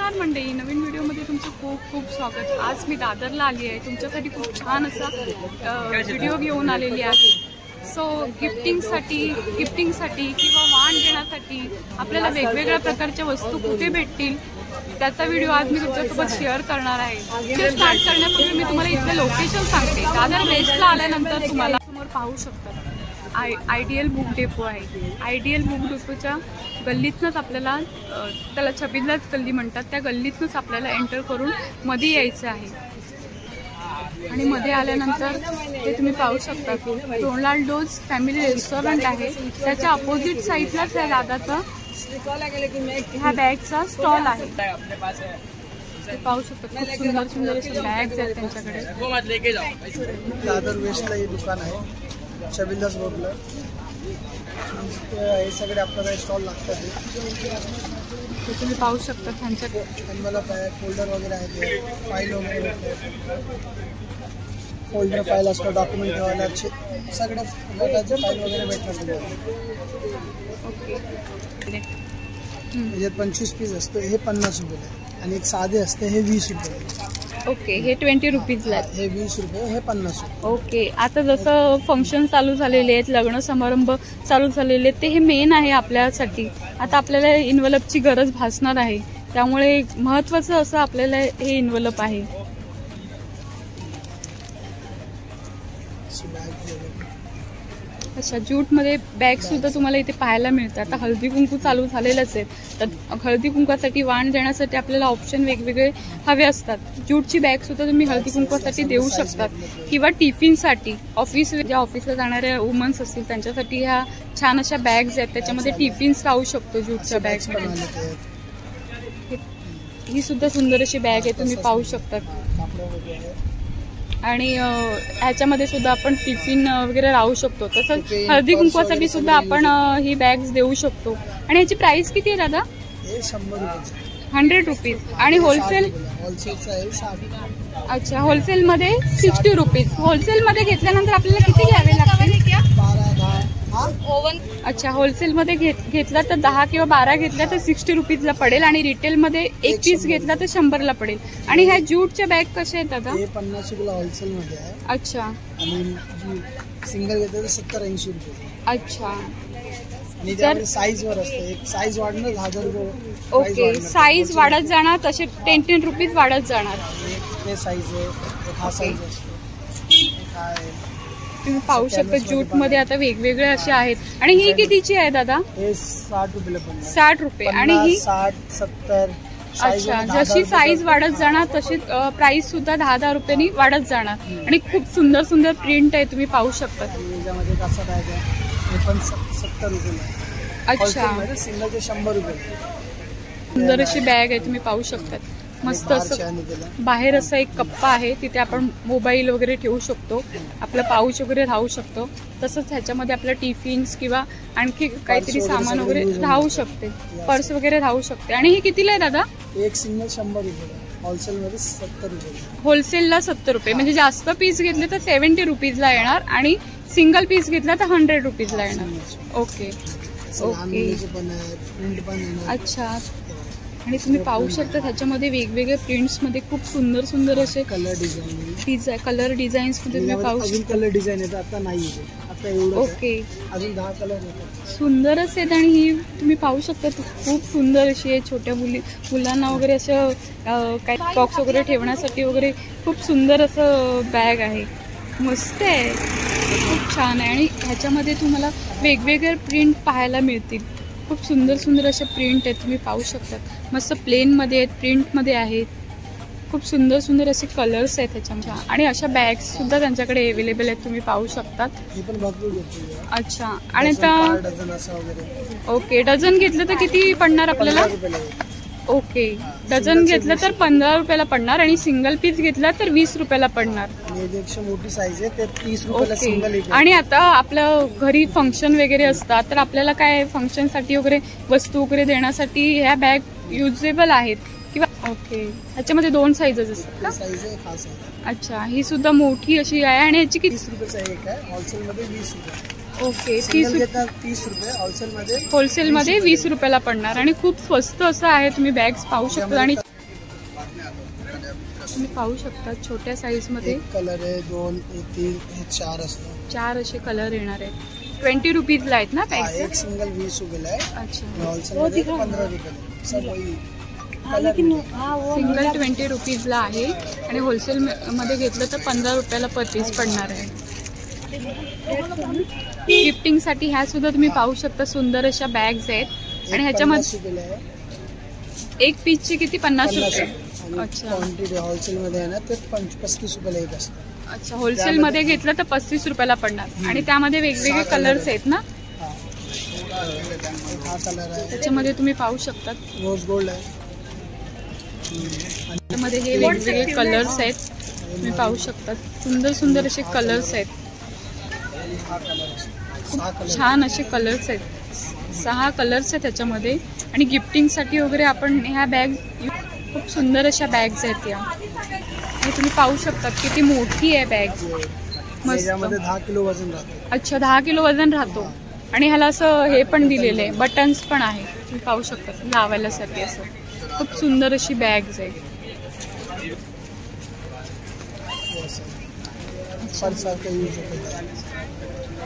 नमस्कार मंडळी, नवीन व्हिडिओमध्ये तुमचं खूप खूप स्वागत। आज मी दादरला आली आहे, तुमच्यासाठी खूप छान असा व्हिडिओ घेऊन आलेली आहे। सो गिफ्टिंगसाठी किंवा वाण देण्यासाठी आपल्याला वेगवेगळ्या प्रकारच्या वस्तू कुठे भेटतील त्याचा व्हिडिओ आज मी तुमच्यासोबत शेअर करणार आहे। ते स्टार्ट करण्यापूर्वी मी तुम्हाला इथलं लोकेशन सांगते। दादर वेस्टला आल्यानंतर तुम्हाला समोर पाहू शकता आयडियल बुक डेपो आहे। आयडियल बुक डेपोच्या गल्लीतनंच आपल्याला, त्याला छबिंदाच गल्ली म्हणतात, त्या गल्लीतनंच आपल्याला एंटर करून मध्ये यायचं आहे। आणि मध्ये आल्यानंतर ते तुम्ही पाहू शकता की रोनाल्डोज फॅमिली रेस्टॉरंट आहे, त्याच्या अपोजिट साईडलाच या दादाचा ह्या बॅगचा स्टॉल आहे। ते पाहू शकता खूप सुंदर सुंदर असे बॅग्स आहेत त्यांच्याकडे। दादर वेस्टला हे दुकान आहे, छबिंदास रोडला। हे सगळे आपल्याला स्टॉल लागतात, ते तुम्ही पाहू शकता त्यांच्याकडे एनवेलप आहे, फोल्डर वगैरे आहे, फाईल वगैरे, फोल्डर फाईल असतो, डॉक्युमेंट ठेवायला सगळ्या प्रकारचे फाईल वगैरे भेटतात। ओके, याच्यात 25 पीस असतो, हे 50 रुपये, आणि एक साधे असते हे 20 रुपये। ओके, हे 20 रुपीजला, हे 20 रुपये, हे 50 रुपये। ओके, आता जसं फंक्शन चालू झालेले आहेत, लग्न समारंभ चालू झालेले आहेत, ते हे मेन आहे आपल्यासाठी। आता आपल्याला इन्व्हलपची गरज भासणार आहे, त्यामुळे महत्त्वाचं असं आपल्याला हे इन्व्हलप आहे। अच्छा, ज्यूटमध्ये बॅग सुद्धा तुम्हाला इथे पाहायला मिळतात। आता हळदी कुंकू चालू झालेलंच आहे, तर हळदी कुंकासाठी वाण देण्यासाठी आपल्याला ऑप्शन वेगवेगळे हवे असतात। ज्यूटची बॅग सुद्धा तुम्ही हळदी कुंकासाठी देऊ शकतात, किंवा टिफिनसाठी ज्या ऑफिसला जाणाऱ्या वुमन्स असतील त्यांच्यासाठी ह्या छान अशा बॅग्स आहेत, त्याच्यामध्ये टिफिन्स राहू शकतो ज्यूटच्या बॅगमध्ये। ही सुद्धा सुंदर अशी बॅग आहे, तुम्ही पाहू शकता। आणि ह्याच्यामध्ये सुद्धा आपण टिफिन वगैरे राहू शकतो, तसंच हळदी कुंकवासाठी सुद्धा आपण ही बॅग्स देऊ शकतो। आणि ह्याची प्राइस किती आहे दादा? 100 रुपीज। आणि होलसेल? अच्छा, होलसेलमध्ये 60 रुपीज। होलसेलमध्ये घेतल्यानंतर आपल्याला किती घ्यावे लागतील? अच्छा, होलसेलमध्ये घेतला तर 10 किंवा 12 घेतला तर 60 रुपीजला पडेल, आणि रिटेलमध्ये एक पीस घेतला तर 100ला पडेल। आणि ह्या ज्यूटच्या बॅग कशा आहेत आता? 50 रुपये होलसेलमध्ये आहे। अच्छा, आणि सिंगल घेतलं तर 70-80 रुपये। अच्छा, आणि त्यामध्ये साईजवर असतं, एक साईज वाढणार 1000 रुपये। ओके, साईज वाढत जाणार, तसे 10 रुपीज वाढत जाणार। हे साईज आहे, हा साईज असतो। तुम्ही पाहू शकता ज्यूटमध्ये आता वेगवेगळे असे आहेत। आणि ही कितीची आहे दादा? हे 60 रुपये पण। 60 रुपये। आणि ही 60-70। अच्छा, जशी साईज वाढत जाणार तशी प्राइस सुद्धा 10-10 रुपयांनी वाढत जाणार। आणि खूप सुंदर सुंदर प्रिंट आहे, तुम्ही पाहू शकता। याच्यामध्ये कसा बॅग आहे, हे पण 70 रुपये। अच्छा, सिंगलचे 100 रुपये। सुंदर अशी बॅग आहे, तुम्ही पाहू शकता। मस्त असं बाहेर असा एक कप्पा आहे, तिथे आपण मोबाईल वगैरे ठेवू शकतो, आपलं पाऊच वगैरे राहू शकतो। तसंच ह्याच्यामध्ये आपलं टिफिन्स किंवा आणखी काहीतरी सामान वगैरे राहू शकते, पर्स वगैरे राहू शकते। आणि हे कितीला आहे दादा? एक सिंगल 100 रुपये, होलसेलमध्ये 70 रुपये। होलसेलला 70 रुपये, म्हणजे जास्त पीस घेतले तर 70 रुपीजला येणार, आणि सिंगल पीस घेतला तर 100 रुपीजला येणार। ओके ओके, अच्छा। आणि तुम्ही पाहू शकता त्याच्यामध्ये वेगवेगळ्या प्रिंट्समध्ये खूप सुंदर सुंदर असे कलर डिझाईन्स मध्ये तुम्ही पाहू शकता। कलर डिझाईन येतात, आता नाही आता एवढं। ओके, अजून 10 कलर येतात, सुंदरच आहेत। आणि ही तुम्ही पाहू शकता खूप सुंदर अशी आहे, छोट्या मुलांना वगैरे असं काय बॉक्स वगैरे ठेवण्यासाठी वगैरे खूप सुंदर असं बॅग आहे, मस्त आहे, खूप छान आहे। आणि ह्याच्यामध्ये तुम्हाला वेगवेगळे प्रिंट पाहायला मिळतील, खूप सुंदर सुंदर असे प्रिंट आहेत, तुम्ही पाहू शकता। मस्त प्लेनमध्ये आहेत, प्रिंटमध्ये आहेत, खूप सुंदर सुंदर असे कलर्स आहेत त्याच्यामध्ये। आणि अशा बॅग्स सुद्धा त्यांच्याकडे अवेलेबल आहेत, तुम्ही पाहू शकता। अच्छा, आणि आता ओके, डझन घेतलं तर किती पडणार आपल्याला? ओके, डझन घेतलं तर 15 रुपयाला पडणार, आणि सिंगल पीस घेतला तर 20 रुपयाला पडणार। मोठी साईज आहे ते 30 रुपयाला सिंगल। आणि आता आपलं घरी फंक्शन वगैरे असतात, तर आपल्याला काय फंक्शनसाठी वगैरे वस्तू वगैरे देण्यासाठी ह्या बॅग युजेबल आहेत किंवा। ओके, ह्याच्यामध्ये 2 साईजेस असतात का? साईज आहे, खास आहे। अच्छा, ही सुद्धा मोठी अशी आहे, आणि ह्याची किती? 30 रुपयाचा एक आहे, होलसेलमध्ये 20 रुपये। ओके, 30 रुपये, होलसेलमध्ये 20 रुपयाला पडणार, आणि खूप स्वस्त असं आहे, तुम्ही बॅग्स पाहू शकता। आणि तुम्ही पाहू शकता छोट्या साईज मध्ये एक कलर आहे, 2, 3, 4 असतात. 4 असे कलर येणार आहेत. 20 रुपीजला आहेत ना हा, पॅक? एक सिंगल 20 रुपयाला आहे. अच्छा, होलसेल मध्ये 15 रुपयाला सब वही कलर. सिंगल 20 रुपीजला आहे आणि होलसेल मध्ये घेतलं तर 15 रुपयाला पर पीस पडणार आहे. गिफ्टिंगसाठी ह्या सुद्धा तुम्ही पाहू शकता सुंदर अशा बॅग्स आहेत आणि ह्याच्यामध्ये एक पीसचे किती 50 रुपये? अच्छा, क्वांटिटी होलसेल मध्ये आहे ना ते 35 रुपयाला एक असतं. अच्छा, होलसेल मध्ये घेतलं तर 35 रुपयाला पडणार आणि त्यामध्ये वेगवेगळे कलर्स आहेत ना? हा कलर आहे, त्याच्यामध्ये तुम्ही पाहू शकता रोज गोल्ड आहे. त्यामध्ये हे वेगवेगळे कलर्स आहेत. तुम्ही पाहू शकता सुंदर सुंदर असे कलर्स आहेत. छान असे कलर्स आहेत. 6 कलर्स आहेत त्याच्यामध्ये आणि गिफ्टिंगसाठी वगैरे आपण ह्या बॅग खूप सुंदर अशा बॅग्स आहेत या. आणि तुम्ही पाहू शकता किती मोठी आहे बॅग. मस्त. 10 किलो वजन राहतं. अच्छा, 10 किलो वजन राहतो आणि ह्याला असं हे पण दिलेलं आहे, बटन्स पण आहे. तुम्ही पाहू शकता लावायला साठी असं खूप सुंदर अशी बॅग्स आहे.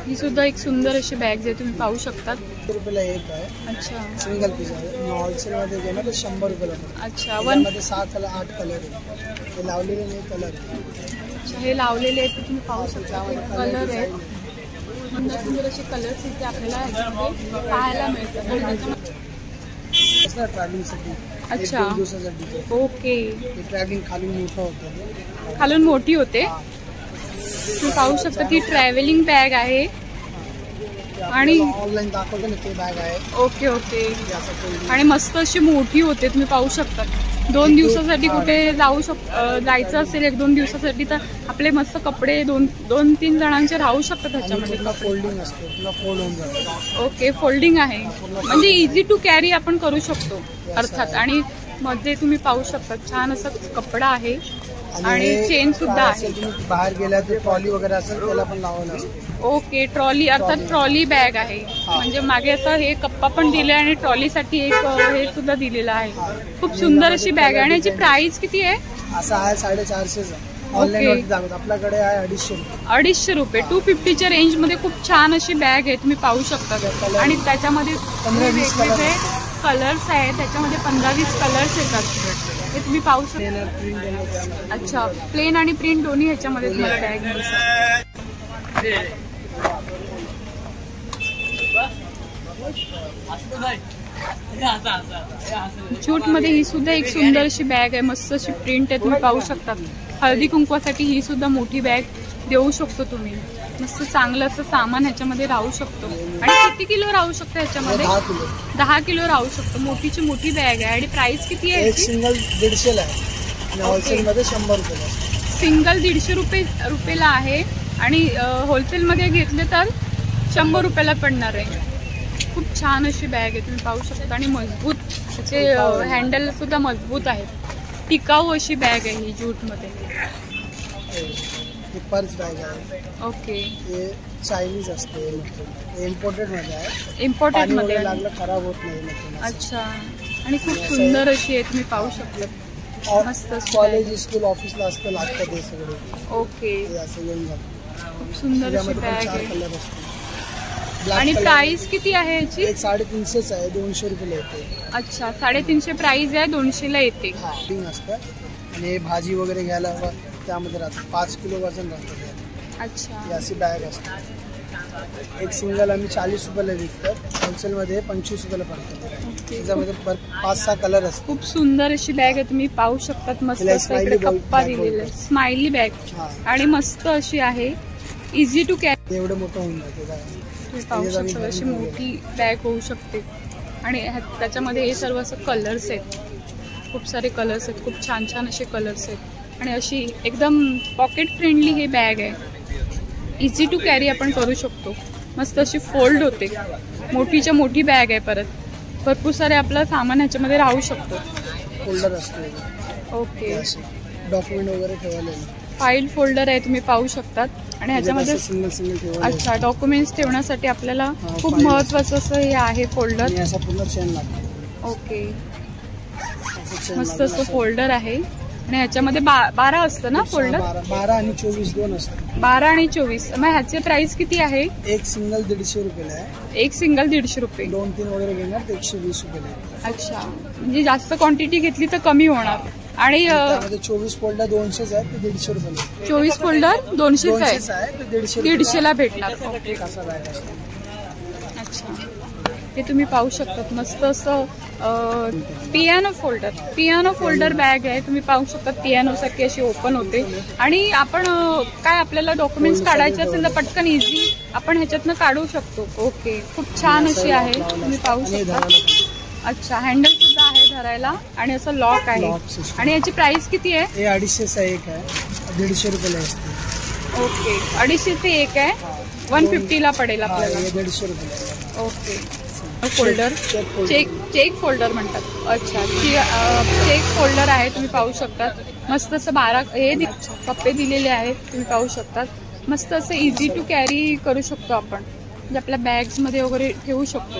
ही सुद्धा एक सुंदर अशी बॅग आहे. तुम्ही पाहू शकता. 100 रुपयाला एक आहे. अच्छा, सिंगल पीस आहे. होलसेल मध्ये गेला तर 100 रुपयाला. अच्छा, मध्ये 6 कलर 8 कलर आहे. ते लावलेले नाही कलर. अच्छा, हे लावलेले आहेत. तुम्ही पाहू शकता कलर आहे. सुंदर सुंदर असे कलर्स इथे आपल्याला पाहायला मिळतात. ट्रॅव्हलिंग साठी. अच्छा, ओके. ट्रॅव्हलिंग खालून मोठं होतं, खालून मोठी होते. तुम्ही पाहू शकता ती ट्रॅव्हलिंग बॅग आहे आणि ऑनलाईन दाखवतो ना ते बॅग आहे. Okay okay. आणि मस्त अशी मोठी होते. तुम्ही पाहू शकता 2 दिवसासाठी कुठे जायचं असेल 1-2 दिवसासाठी तर आपले मस्त कपडे 2-3 जणांचे राहू शकतात त्याच्यामध्ये. फोल्डिंग असते, फोल्ड होऊन जातं. ओके, फोल्डिंग आहे म्हणजे इझी टू कॅरी आपण करू शकतो अर्थात. आणि मध्ये तुम्ही पाहू शकता छान असा कपडा आहे आणि चेन सुद्धा आहे. बाहेर गेला तर ट्रॉली वगैरे असेल त्याला पण लावलं असतं. ओके, ट्रॉली अर्थात ट्रॉली बॅग आहे. म्हणजे मागे असं हे कप्पा पण दिले आणि ट्रॉलीसाठी एक हे सुद्धा दिलेलं आहे. खूप सुंदर अशी बॅग आहे. आणि याची प्राइस किती आहे? असं आहे 450. ऑनलाईन आपल्याकडे आहे 250 रुपये. 250 रुपये. 250च्या रेंज मध्ये खूप छान अशी बॅग आहे. तुम्ही पाहू शकता. आणि त्याच्यामध्ये वेगवेगळे कलर्स आहेत. त्याच्यामध्ये 15-20 कलर्स येतात. हे तुम्ही पाहू शकता. अच्छा, प्लेन आणि प्रिंट दोन्ही ह्याच्यामध्ये तुम्हाला बॅग मिळू शकते. जूट मध्ये ही सुद्धा एक सुंदर अशी बॅग आहे. मस्त अशी प्रिंट आहे. तुम्ही पाहू शकता. हळदी कुंकवासाठी ही सुद्धा मोठी बॅग देऊ शकतो तुम्ही. मस्त चांगलं असं सामान ह्याच्यामध्ये राहू शकतो. आणि किती किलो राहू शकतो ह्याच्यामध्ये? 10 किलो राहू शकतो. मोठीची मोठी बॅग आहे. आणि प्राइस किती आहे? सिंगल 150 आहे आणि होलसेल मध्ये 100 रुपये. सिंगल 150 रुपयाला आहे आणि होलसेल मध्ये घेतले तर 100 रुपयाला पडणार आहे. खूप छान अशी बॅग आहे. तुम्ही पाहू शकता. आणि मजबूत त्याचे हँडल सुद्धा मजबूत आहेत. टिकाऊ अशी बॅग आहे ही जूट मध्ये. पर्स बॅग आहे. ओके, हे चायनीज असते. इम्पोर्टेड मध्ये आहे. इम्पोर्टेड मध्ये लागलं खराब होत नाही. अच्छा, आणि खूप सुंदर अशी आहे. तुम्ही पाहू शकता. मस्त कॉलेज स्कूल ऑफिसला असतं लागतं ते सगळे. ओके, असं येऊन जातं. खूप सुंदर अशी बॅग आहे. आणि आणि प्राइस किती आहे याची? 350 आहे. 200 रुपये येते. अच्छा, 350 प्राइस आहे. 200ला येते. असतं. आणि भाजी वगैरे घ्यायला त्यामध्ये राहतं. 5 किलो वजन राहतं. अच्छा, अशी बॅग असते. एक सिंगल आम्ही 40 रुपयाला विकतो. होलसेलमध्ये 25 रुपयाला पडतं. त्याच्यामध्ये 5-6 कलर असतात. खूप सुंदर अशी बॅग आहे. तुम्ही पाहू शकता. मस्त इकडे कप्पा दिलेला आहे. स्माइली बॅग आणि मस्त अशी आहे. Easy to carry. एवढं मोठं होऊन जाते. तुम्ही पाहू शकता अशी मोठी बॅग होऊ शकते. आणि त्याच्यामध्ये हे सर्व असं कलर्स आहेत. खूप सारे कलर्स आहेत. खूप छान छान असे कलर्स आहेत. आणि अशी एकदम पॉकेट फ्रेंडली ही बॅग आहे. इझी टू कॅरी आपण करू शकतो. मस्त अशी फोल्ड होते. मोठीच्या मोठी बॅग आहे. परत भरपूर सारे आपलं सामान ह्याच्यामध्ये राहू शकतो. फोल्डर असतो. ओके, डॉक्युमेंट वगैरे ठेवायला फाईल फोल्डर आहे. तुम्ही पाहू शकतात. आणि ह्याच्यामध्ये सिंगल अच्छा, डॉक्युमेंट्स ठेवण्यासाठी आपल्याला खूप महत्वाचं असं हे आहे फोल्डर. पूर्ण चेन लागतो. ओके, मस्त असं फोल्डर आहे. आणि ह्याच्यामध्ये 12 असतं ना फोल्डर? 12 आणि 24 दोन असतात. 12 आणि 24. मग ह्याचे प्राइस किती आहे? एक सिंगल 150 रुपयाला आहे. एक सिंगल 150 रुपये. 2-3 वगैरे घेणार तर 120 रुपयाला आहे. अच्छा, म्हणजे जास्त क्वांटिटी घेतली तर कमी होणार. आणि 24 फोल्डर 200 आहे ते 150 रुपयाला. 24 फोल्डर 200 आहे, ते 150 ला भेटणार. असा बॅग असतो. अच्छा, हे तुम्ही पाहू शकतात. मस्त असं पियानो फोल्डर बॅग आहे. तुम्ही पाहू शकता पियानो सारखी अशी ओपन होते. आणि आपण काय आपल्याला डॉक्युमेंट्स काढायचे असेल तर पटकन इझी आपण ह्याच्यातनं काढू शकतो. ओके, खूप छान अशी आहे, तुम्ही पाहू शकता. अच्छा, हँडल सुद्धा आहे धरायला आणि असं लॉक आहे. आणि याची प्राइस किती आहे? हे 250चा एक आहे, 150 रुपयाला असते. ओके, 250 ते एक आहे, 150 ला पडेल आपल्याला. 150 रुपयाला. ओके, फोल्डर चेक फोल्डर म्हणतात. अच्छा, चेक फोल्डर आहे, तुम्ही पाहू शकतात. मस्त असं 12 हे कप्पे दिलेले आहेत, तुम्ही पाहू शकतात. मस्त असं इझी टू कॅरी करू शकतो आपण, म्हणजे आपल्या बॅग्स मध्ये वगैरे ठेवू शकतो.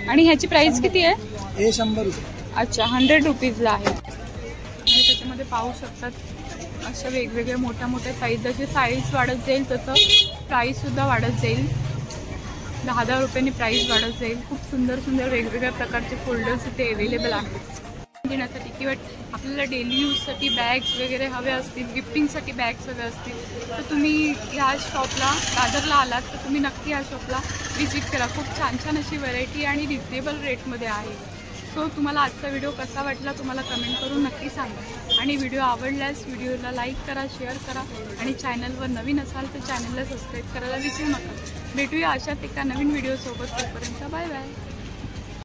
आणि ह्याची प्राइस किती आहे? हे 100 रुपये. अच्छा, 100 रुपीजला आहे. आणि त्याच्यामध्ये पाहू शकतात अशा वेगवेगळ्या मोठ्या साईज, जशी साईज वाढत जाईल तसं प्राइस सुद्धा वाढत जाईल. 10-10 रुपयांनी प्राइस वाढत जाईल. खूप सुंदर वेगवेगळ्या प्रकारचे फोल्डर्स इथे अवेलेबल आहेत घेण्यासाठी, किंवा आपल्याला डेली यूजसाठी बॅग्स वगैरे हवे असतील, गिफ्टिंगसाठी बॅग्स हवे असतील तर तुम्ही ह्या शॉपला दादरला आलात तर तुम्ही नक्की ह्या शॉपला विजिट करा. खूप छान अशी व्हरायटी आणि रिजनेबल रेटमध्ये आहे. सो तुम्हाला आजचा व्हिडिओ कसा वाटला तुम्हाला कमेंट करून नक्की सांगा. आणि व्हिडिओ आवडल्यास व्हिडिओला लाईक करा, शेअर करा आणि चॅनलवर नवीन असाल तर चॅनलला सबस्क्राईब करायला विसरू नका. भेटूया अशाच एका नवीन व्हिडिओसोबत. तोपर्यंत बाय बाय.